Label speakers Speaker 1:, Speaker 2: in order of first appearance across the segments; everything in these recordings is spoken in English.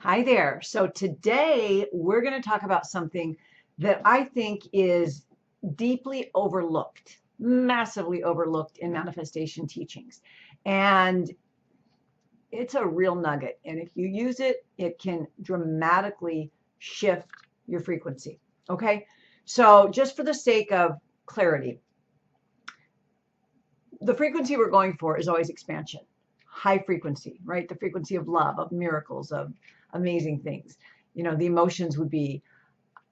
Speaker 1: Hi there. So today we're going to talk about something that I think is deeply overlooked, massively overlooked in manifestation teachings. And it's a real nugget. And if you use it, it can dramatically shift your frequency. Okay. So just for the sake of clarity, the frequency we're going for is always expansion, high frequency, right? The frequency of love, of miracles, of amazing things. You know, the emotions would be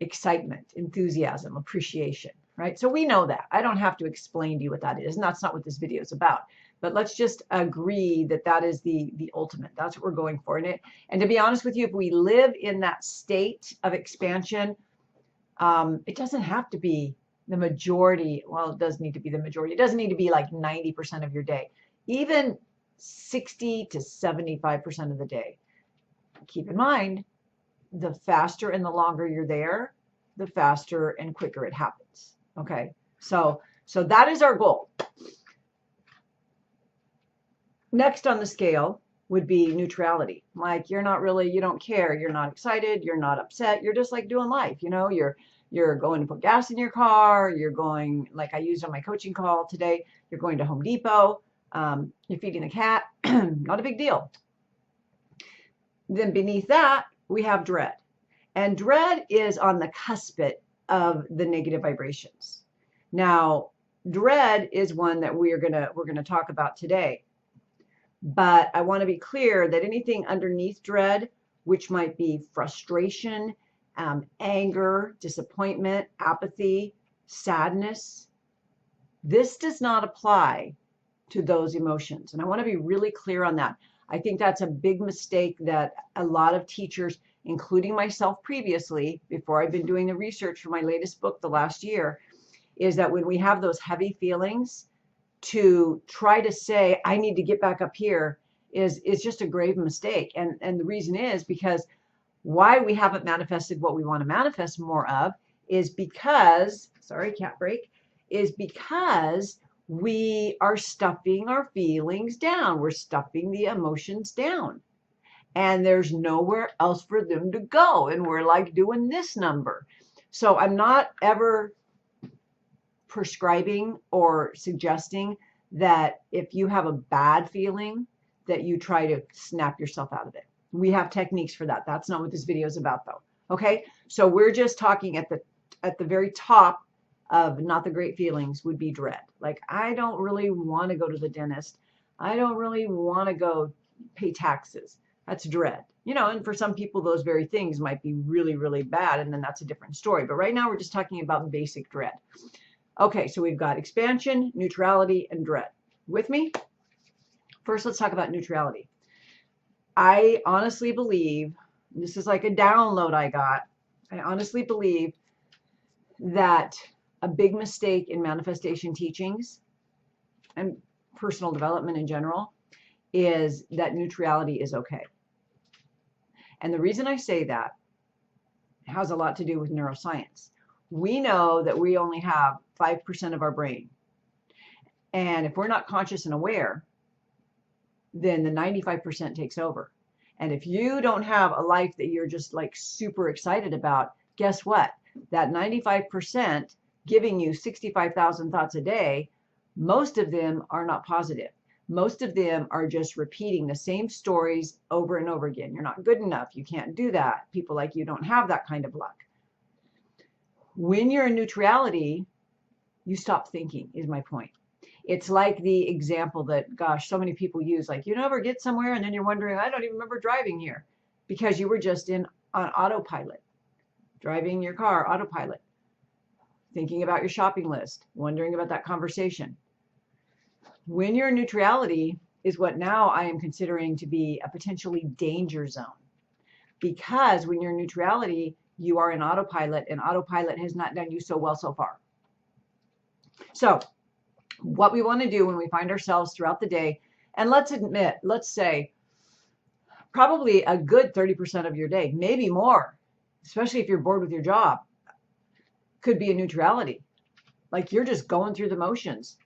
Speaker 1: excitement, enthusiasm, appreciation, right? So we know that. I don't have to explain to you what that is, and that's not what this video is about. But let's just agree that that is the ultimate. That's what we're going for. And to be honest with you, if we live in that state of expansion, it doesn't have to be the majority. Well, it does need to be the majority. It doesn't need to be like 90% of your day, even 60 to 75% of the day. Keep in mind, the faster and the longer you're there, the faster and quicker it happens. Okay, so that is our goal. Next on the scale would be neutrality. Like you don't care, you're not excited, you're not upset, you're just like doing life. You know, you're going to put gas in your car, you're going, like I used on my coaching call today, you're going to Home Depot, you're feeding the cat, not a big deal. Then beneath that, we have dread. And dread is on the cusp of the negative vibrations. Now, dread is one that we're gonna talk about today. But I want to be clear that anything underneath dread, which might be frustration, anger, disappointment, apathy, sadness, this does not apply to those emotions. And I want to be really clear on that. I think that's a big mistake that a lot of teachers, including myself previously, before I've been doing the research for my latest book the last year, is that when we have those heavy feelings, to try to say, I need to get back up here is just a grave mistake. And the reason is because why we haven't manifested what we want to manifest more of is because, sorry, cat break, is because we are stuffing our feelings down. We're stuffing the emotions down. And there's nowhere else for them to go. And we're like doing this number. So I'm not ever prescribing or suggesting that if you have a bad feeling that you try to snap yourself out of it. We have techniques for that. That's not what this video is about though. Okay, so we're just talking at the very top of not the great feelings would be dread. Like I don't really want to go to the dentist. I don't really want to go pay taxes. That's dread. You know, and for some people those very things might be really, really bad, and then that's a different story. But right now we're just talking about basic dread. Okay, so we've got expansion, neutrality, and dread. With me? First, let's talk about neutrality. I honestly believe, this is like a download I got, I honestly believe that a big mistake in manifestation teachings and personal development in general is that neutrality is okay. And the reason I say that has a lot to do with neuroscience. We know that we only have 5% of our brain. And if we're not conscious and aware, then the 95% takes over. And if you don't have a life that you're just like super excited about, guess what? That 95% giving you 65,000 thoughts a day, most of them are not positive. Most of them are just repeating the same stories over and over again. You're not good enough. You can't do that. People like you don't have that kind of luck. When you're in neutrality, you stop thinking, is my point. It's like the example that, gosh, so many people use, like you never get somewhere and then you're wondering, I don't even remember driving here, because you were just on autopilot, driving your car, autopilot, thinking about your shopping list, wondering about that conversation. When you're in neutrality is what now I am considering to be a potentially danger zone, because when you're in neutrality, you are in autopilot, and autopilot has not done you so well so far. So what we want to do when we find ourselves throughout the day, and let's say probably a good 30% of your day, maybe more, especially if you're bored with your job, could be in neutrality. Like you're just going through the motions.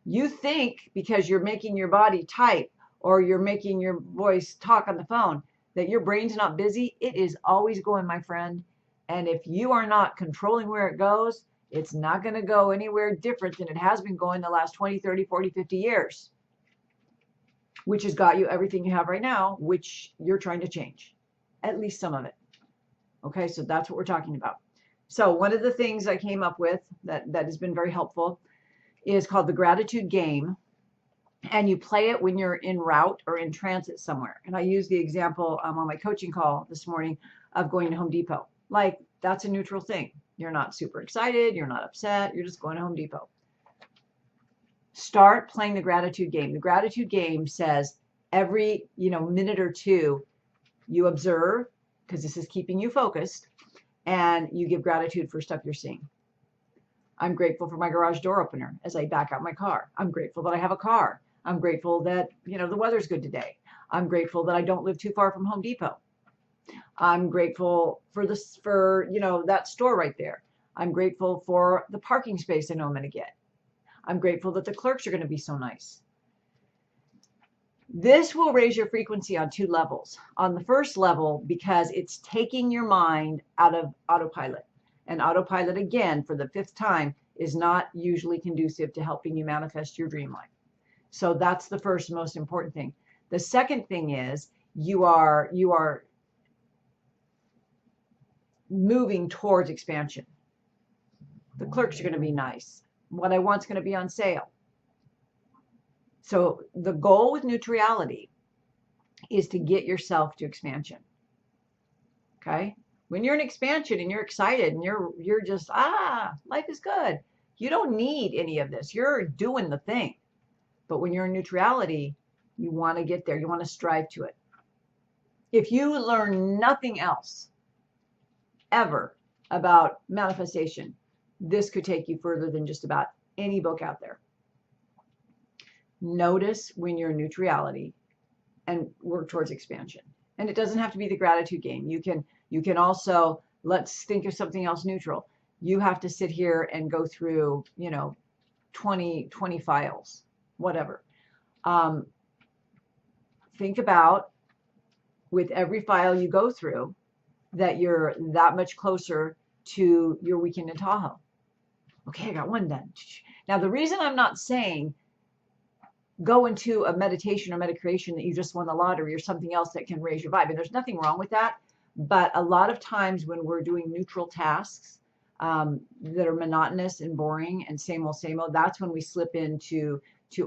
Speaker 1: You think because you're making your body type or you're making your voice talk on the phone that your brain's not busy, it is always going, my friend. And if you are not controlling where it goes, it's not going to go anywhere different than it has been going the last 20, 30, 40, 50 years, which has got you everything you have right now, which you're trying to change, at least some of it. Okay, so that's what we're talking about. So one of the things I came up with that has been very helpful is called the gratitude game. And you play it when you're en route or in transit somewhere. And I used the example on my coaching call this morning of going to Home Depot. Like, that's a neutral thing. You're not super excited. You're not upset. You're just going to Home Depot. Start playing the gratitude game. The gratitude game says every, minute or two, you observe, because this is keeping you focused, and you give gratitude for stuff you're seeing. I'm grateful for my garage door opener as I back out my car. I'm grateful that I have a car. I'm grateful that, the weather's good today. I'm grateful that I don't live too far from Home Depot. I'm grateful for that store right there. I'm grateful for the parking space I know I'm going to get. I'm grateful that the clerks are going to be so nice. This will raise your frequency on 2 levels. On the first level, because it's taking your mind out of autopilot. And autopilot, again, for the 5th time, is not usually conducive to helping you manifest your dream life. So that's the first most important thing. The second thing is you are moving towards expansion. The clerks are going to be nice. What I want is going to be on sale. So the goal with neutrality is to get yourself to expansion. Okay? When you're in expansion and you're excited and you're just, life is good. You don't need any of this. You're doing the thing. But when you're in neutrality, you want to get there. You want to strive to it. If you learn nothing else ever about manifestation, this could take you further than just about any book out there. Notice when you're in neutrality and work towards expansion. And it doesn't have to be the gratitude game. You can also, let's think of something else neutral. You have to sit here and go through, 20 files, whatever. Think about, with every file you go through, that you're that much closer to your weekend in Tahoe. Okay, I got one done. Now, the reason I'm not saying go into a meditation or meditation that you just won the lottery or something else that can raise your vibe, and there's nothing wrong with that. But a lot of times when we're doing neutral tasks that are monotonous and boring and same old, that's when we slip into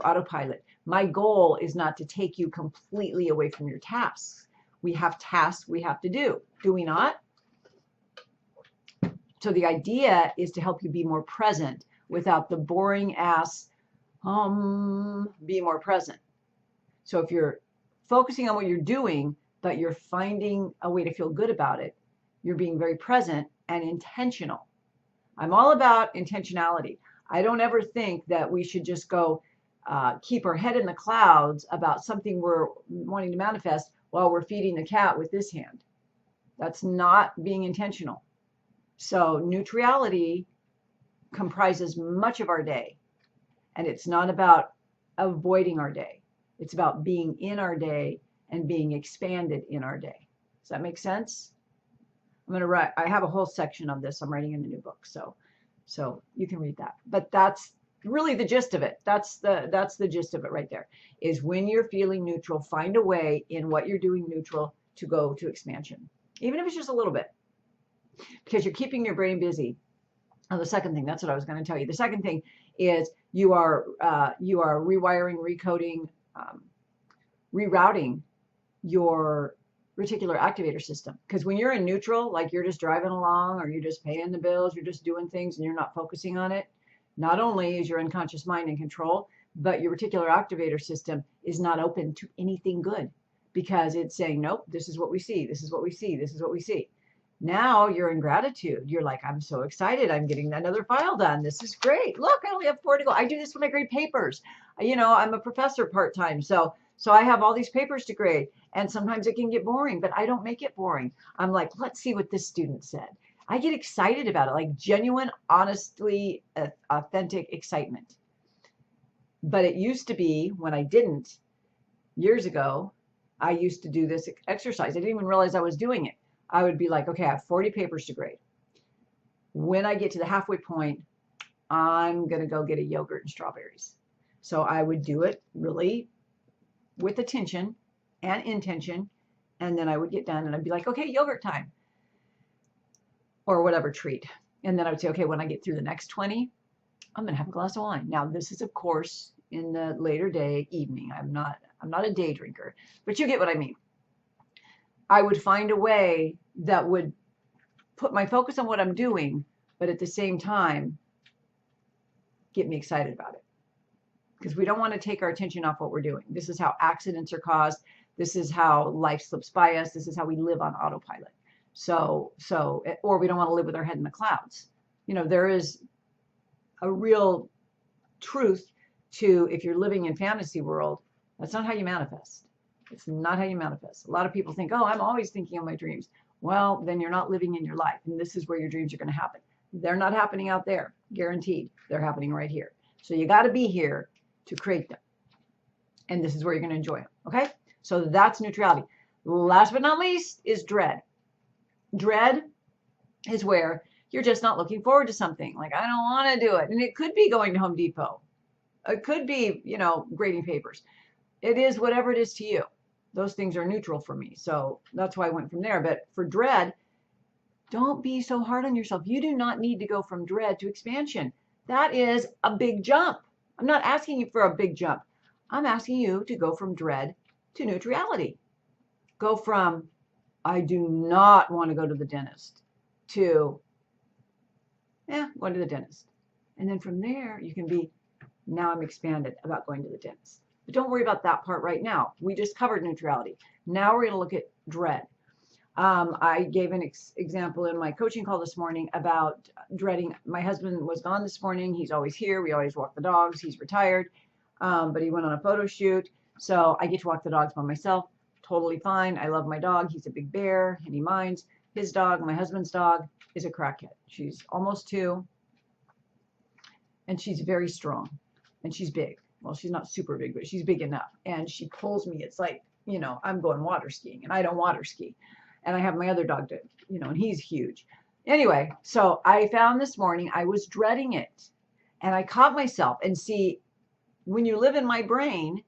Speaker 1: autopilot. My goal is not to take you completely away from your tasks. We have tasks we have to do we not? So the idea is to help you be more present without the boring ass be more present. So if you're focusing on what you're doing, but you're finding a way to feel good about it, you're being very present and intentional. I'm all about intentionality. I don't ever think that we should just go keep our head in the clouds about something we're wanting to manifest while we're feeding the cat with this hand. That's not being intentional. So neutrality comprises much of our day. And it's not about avoiding our day. It's about being in our day and being expanded in our day. Does that make sense? I'm going to write, I have a whole section on this. I'm writing in the new book. So you can read that. But that's really the gist of it. That's the gist of it right there, is when you're feeling neutral, find a way in what you're doing neutral to go to expansion, even if it's just a little bit, because you're keeping your brain busy. Oh, the second thing, that's what I was going to tell you. The second thing is you are rewiring, recoding, rerouting your reticular activator system. Because when you're in neutral, like you're just driving along or you're just paying the bills, you're just doing things and you're not focusing on it, not only is your unconscious mind in control, but your reticular activator system is not open to anything good, because it's saying, nope, this is what we see. This is what we see. This is what we see. Now you're in gratitude. You're like, I'm so excited. I'm getting another file done. This is great. Look, I only have 4 to go. I do this when I grade papers. I'm a professor part-time. So I have all these papers to grade, and sometimes it can get boring, but I don't make it boring. I'm like, let's see what this student said. I get excited about it, like genuine, honestly, authentic excitement. But it used to be when I didn't, years ago, I used to do this exercise. I didn't even realize I was doing it. I would be like, okay, I have 40 papers to grade. When I get to the halfway point, I'm going to go get a yogurt and strawberries. So I would do it really with attention and intention. And then I would get done and I'd be like, okay, yogurt time or whatever treat. And then I would say, okay, when I get through the next 20, I'm going to have a glass of wine. Now, this is, of course, in the later day, evening. I'm not a day drinker, but you get what I mean. I would find a way that would put my focus on what I'm doing, but at the same time, get me excited about it. Because we don't want to take our attention off what we're doing. This is how accidents are caused. This is how life slips by us. This is how we live on autopilot. Or we don't want to live with our head in the clouds. You know, there is a real truth to, if you're living in fantasy world, that's not how you manifest. It's not how you manifest. A lot of people think, oh, I'm always thinking of my dreams. Well, then you're not living in your life. And this is where your dreams are going to happen. They're not happening out there. Guaranteed. They're happening right here. So you got to be here to create them. And this is where you're going to enjoy them. Okay? So that's neutrality. Last but not least is dread. Dread is where you're just not looking forward to something. Like, I don't want to do it. And it could be going to Home Depot. It could be, you know, grading papers. It is whatever it is to you. Those things are neutral for me. So that's why I went from there. But for dread, don't be so hard on yourself. You do not need to go from dread to expansion. That is a big jump. I'm not asking you for a big jump. I'm asking you to go from dread to neutrality. Go from, I do not want to go to the dentist, to, going to the dentist. And then from there, you can be, now I'm expanded about going to the dentist. But don't worry about that part right now. We just covered neutrality. Now we're going to look at dread. I gave an example in my coaching call this morning about dreading. My husband was gone this morning. He's always here. We always walk the dogs. He's retired, but he went on a photo shoot. So I get to walk the dogs by myself. Totally fine. I love my dog. He's a big bear and he minds. His dog, my husband's dog, is a crackhead. She's almost 2 and she's very strong and she's big. Well, she's not super big, but she's big enough. And she pulls me. It's like, you know, I'm going water skiing and I don't water ski. And I have my other dog, you know, and he's huge. Anyway, so I found this morning, I was dreading it. And I caught myself. And see, when you live in my brain,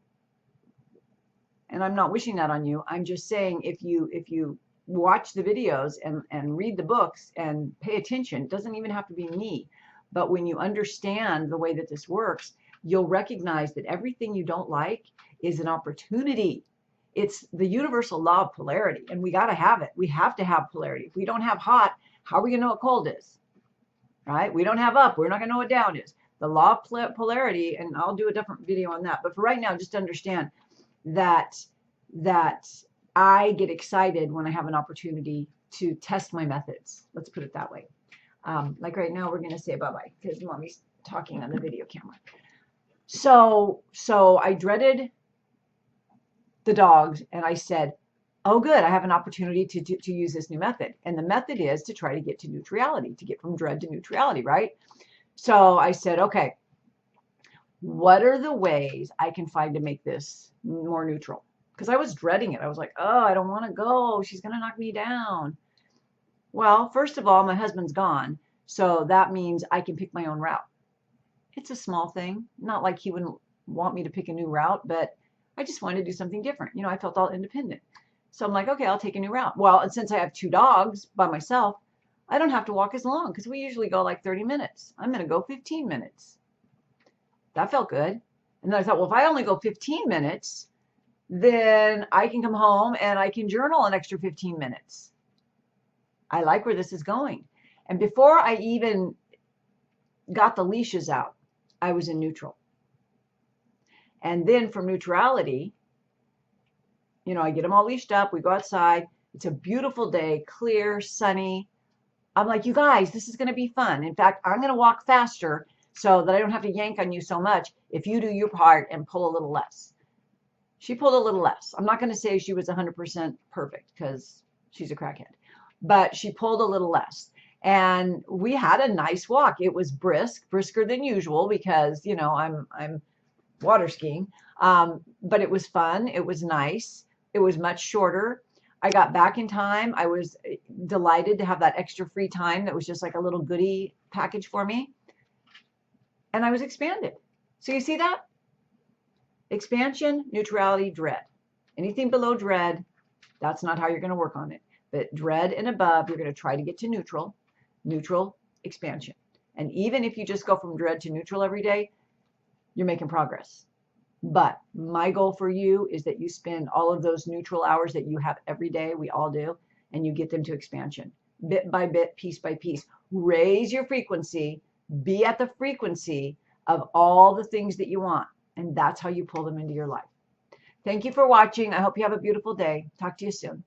Speaker 1: and I'm not wishing that on you, I'm just saying if you watch the videos and read the books and pay attention, it doesn't even have to be me. But when you understand the way that this works, you'll recognize that everything you don't like is an opportunity. It's the universal law of polarity, and we got to have it. We have to have polarity. If we don't have hot, how are we going to know what cold is? Right? We don't have up. We're not going to know what down is. The law of polarity, and I'll do a different video on that. But for right now, just understand that I get excited when I have an opportunity to test my methods. Let's put it that way. Like right now, we're going to say bye-bye because mommy's talking on the video camera. So I dreaded the dogs and I said, oh good, I have an opportunity to use this new method. And the method is to try to get to neutrality, to get from dread to neutrality, right? So I said, okay, what are the ways I can find to make this more neutral? Because I was dreading it. I was like, oh, I don't want to go. She's going to knock me down. Well, first of all, my husband's gone. So that means I can pick my own route. It's a small thing. Not like he wouldn't want me to pick a new route, but I just wanted to do something different. You know, I felt all independent. So I'm like, okay, I'll take a new route. Well, and since I have 2 dogs by myself, I don't have to walk as long because we usually go like 30 minutes. I'm going to go 15 minutes. That felt good. And then I thought, well, if I only go 15 minutes, then I can come home and I can journal an extra 15 minutes. I like where this is going. And before I even got the leashes out, I was in neutral. And then from neutrality, you know, I get them all leashed up. We go outside. It's a beautiful day, clear, sunny. I'm like, you guys, this is going to be fun. In fact, I'm going to walk faster so that I don't have to yank on you so much if you do your part and pull a little less. She pulled a little less. I'm not going to say she was 100% perfect because she's a crackhead, but she pulled a little less. And we had a nice walk. It was brisker than usual because, you know, I'm water skiing. But it was fun. It was nice. It was much shorter. I got back in time. I was delighted to have that extra free time that was just like a little goodie package for me. And I was expanded. So you see that? Expansion, neutrality, dread. Anything below dread, that's not how you're going to work on it. But dread and above, you're going to try to get to neutral, neutral, expansion. And even if you just go from dread to neutral every day, you're making progress. But my goal for you is that you spend all of those neutral hours that you have every day, we all do, and you get them to expansion. Bit by bit, piece by piece. Raise your frequency. Be at the frequency of all the things that you want. And that's how you pull them into your life. Thank you for watching. I hope you have a beautiful day. Talk to you soon.